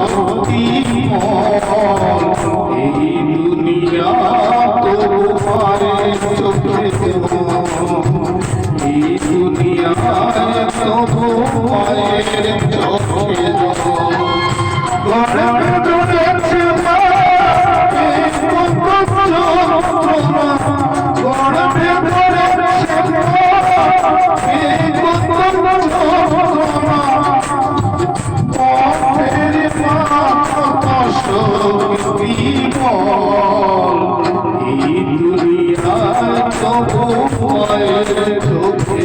জ্যোতি এই দুনিয়া তো মায়ের চোখে এই দুনিয়ায় তো মায়ের চোখে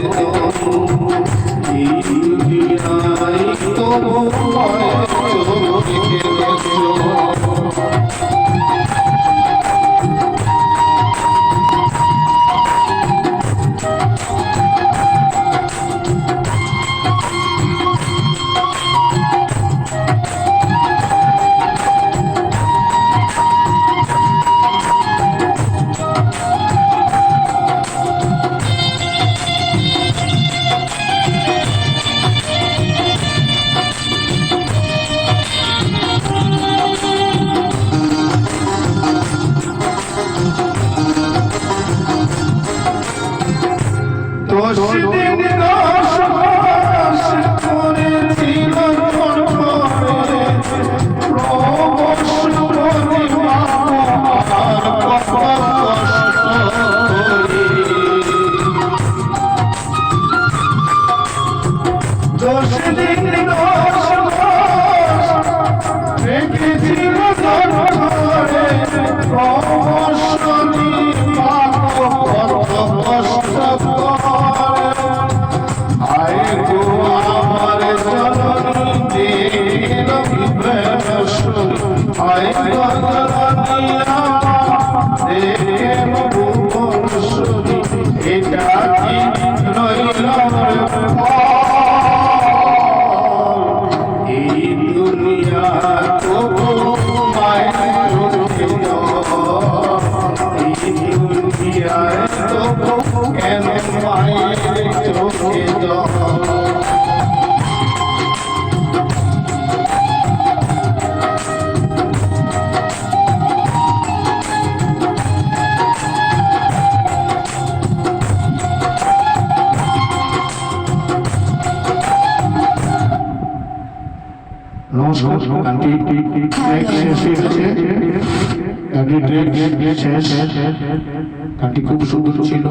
গানটি খুব সুন্দর ছিল।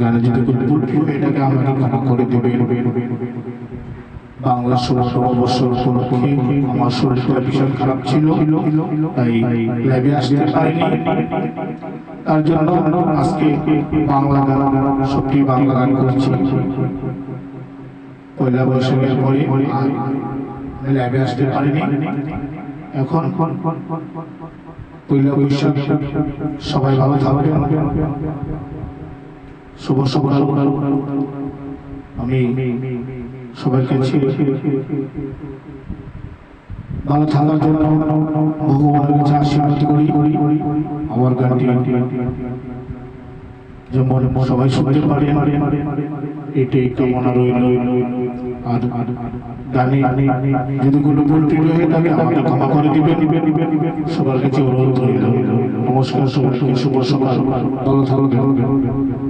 গানে যদি এটাকে আমাকে ক্ষমা করে দেবে। বাংলা অবসর আমার শরীরটা ভীষণ খারাপ ছিল, তাই লাইভে আসতে পারিনি। তার জন্য আজকে বাংলা গান, সত্যি বাংলা গান করছি। পয়লা বৈশাখের পরে লাইভে আসতে পারিনি। এখন পয়লা বৈশাখ, সবাই ভালো থাকবেন। শুভ সকাল। আমি সবাইকে ভালো থাকার জন্য ভগবানের কাছে আশীর্বাদ করি। আমার গানটি যেমন সবাই শুনতে পারে এটাই কামনা রইল। আর গানে যদি কোনো ভুল হয়ে থাকে আমাকে ক্ষমা করে দিবেন। সবার কাছে অনুরোধ রইল। নমস্কার, সবাইকে শুভ সকাল, ভালো থাকবেন।